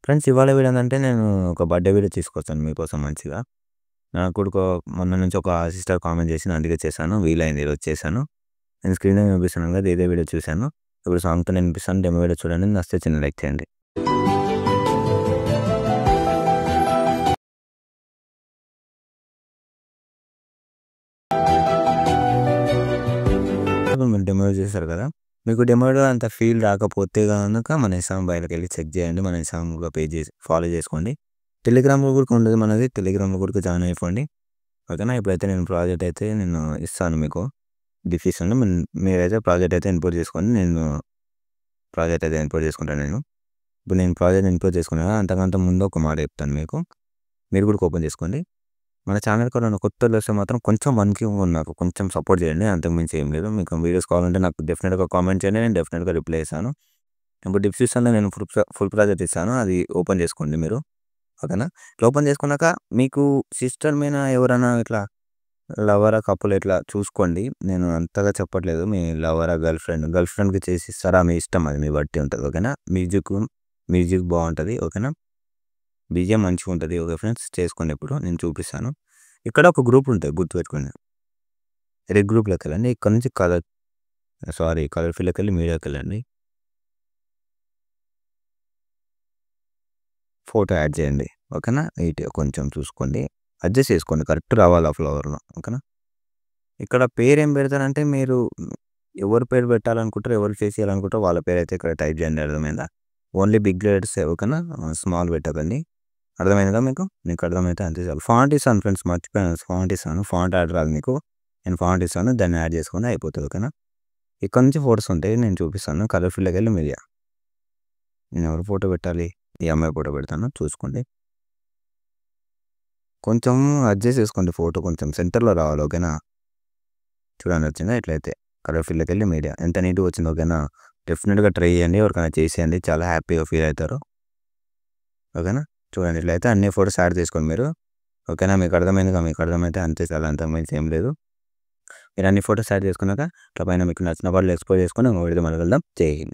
Friends ఇవాళ video ఏందంటే నేను ఒక బర్త్‌డే వీడియో తీసుకొచ్చాను మీకోసం మంచిగా. నాకు కూడా మొన్న నుంచి ఒక సిస్టర్ కామెంట్ చేసింది అందుకే చేశాను. వీలైంది ఈరోజు చేశాను. నేను స్క్రీన్ మీద చూపిస్తున్నాను కదా! ఇదే వీడియో చూశాను. ఇప్పుడు సాంగ్‌తో నేను వినిపిస్తాను. డెమో వీడియో చూడండి. నచ్చితే చిన్న లైక్ చేయండి. ఇప్పుడు మీరు డెమో చేశారు కదా! మీకు డెమోలో అంత ఫీల్ రాకపోతే గనక మన ఇన్‌స్టాగ్రామ్ బయోలోకెళ్ళి చెక్ చేయండి. మన ఇన్‌స్టాగ్రామ్‌లో పేజ్ ఫాలో చేసుకోండి. టెలిగ్రామ్‌లో కూడా ఉండదు మనది. టెలిగ్రామ్‌లో కూడా జాయిన్ అయిపోండి. ఓకేనా. ఇప్పుడైతే నేను ప్రాజెక్ట్ అయితే నేను ఇస్తాను మీకు డిస్క్రిప్షన్‌లో. మీరైతే ప్రాజెక్ట్ అయితే ఇంపోర్ట్ చేసుకోండి. నేను ప్రాజెక్ట్ అయితే ఇంపోర్ట్ చేసుకుంటాను నేను. ఇప్పుడు నేను ప్రాజెక్ట్ ఇంపోర్ట్ చేసుకున్నాను కదా! అంతకంటే ముందు ఒక మాట చెప్తాను మీకు. మీరు కూడా ఓపెన్ చేసుకోండి. మన ఛానల్‌కి ఎవరైనా కొత్తోళ్ళు వస్తే మాత్రం కొంచెం 1K నాకు కొంచెం సపోర్ట్ చేయండి. అంతకు మించి ఏం లేదు. మీకు వీడియోస్ కావాలంటే నాకు డెఫినిట్‌గా కామెంట్ చేయండి. నేను డెఫినిట్‌గా రిప్లై ఇస్తాను. ఇప్పుడు డిస్క్రిప్షన్‌లో నేను ఫుల్ ప్రాజెక్ట్ ఇస్తాను. అది ఓపెన్ చేసుకోండి మీరు. ఓకేనా. ఇట్లా ఓపెన్ చేసుకున్నాక మీకు సిస్టర్ మీద ఎవరైనా ఇట్లా లవరా, కపుల్ ఇట్లా చూసుకోండి. నేను అంతగా చెప్పట్లేదు. మీ లవరా, గర్ల్ ఫ్రెండ్‌కి చేసి ఇస్తారా మీ ఇష్టం అది మీ బట్టి ఉంటది. ఓకేనా. మ్యూజిక్ బావుంటది. ఓకేనా. బీజీఎం మంచిగుంటది. ఓకే ఫ్రెండ్స్ చేసుకోండి ఇప్పుడు నేను చూపిస్తాను. ఇక్కడ ఒక గ్రూప్ ఉంటది గుర్తుపెట్టుకోండి. రెడ్ గ్రూప్‌లోకెళ్ళండి. ఇక్కడ నుంచి కలర్ ఫీల్డ్‌లోకెళ్ళి మీడియాకెళ్ళండి. ఫోటో యాడ్ చేయండి. ఓకేనా. నీట్‌గా కొంచెం చూసుకోండి. అడ్జస్ట్ చేసుకోండి. కరెక్ట్ రావాలి ఆ ఫ్లవర్‌లో. ఓకేనా. ఇక్కడ పేరేం పెడతారంటే మీరు ఎవరి పేరు పెట్టాలనుకుంటారో, ఎవరు ఫేస్ చేయాలనుకుంటారో వాళ్ళ పేరైతే ఇక్కడ టైప్ చేయండి అర్థమైందా? ఓన్లీ బిగ్ లెటర్సే ఓకేనా. స్మాల్ పెట్టకండి. అర్థమైందా మీకు? మీకు అర్థమైతే అంతే చాలు. ఫాంట్ ఇస్తాను ఫ్రెండ్స్ మర్చిపోయాను. ఫాంట్ ఇస్తాను. ఫాంట్ యాడ్ రాదు మీకు. నేను ఫాంట్ ఇస్తాను. దాన్ని యాడ్ చేసుకొని అయిపోతది. ఓకేనా. ఇక్కడ నుంచి ఫోటోస్ ఉంటాయి. నేను చూపిస్తాను. కలర్ ఫీల్డ్‌లోకెళ్ళి మీడియా. నేను ఎవరి ఫోటో పెట్టాలి? ఈ అమ్మాయి ఫోటో పెడతాను చూసుకోండి. కొంచెం అడ్జస్ట్ చేసుకోండి. ఫోటో కొంచెం సెంటర్‌లో రావాలి. ఓకేనా. చూడండి వచ్చిందా ఇట్లయితే. కలర్ ఫీల్డ్‌లోకెళ్ళి మీడియా. ఎంత నీట్‌గా వచ్చిందో ఓకేనా. డెఫినిట్‌గా ట్రై చేయండి. ఎవరికైనా చేసేయండి. చాలా హ్యాపీగా ఫీల్ అవుతారు. ఓకేనా. చూడండి ఇట్లయితే అన్ని ఫోటోస్ యాడ్ చేసుకోండి మీరు. ఓకేనా. మీకు అర్థమైందిగా. మీకు అర్థమైతే అంతే చాలా అంతకు మించి ఏం లేదు. మీరు అన్ని ఫోటోస్ యాడ్ చేసుకున్నాక ఇట్లా పైన మీకు నచ్చిన వాళ్ళు ఎక్స్‌పోజ్ చేసుకొని ఇంకో వీడియోతో మళ్ళీ కలుద్దాం. జై హింద్.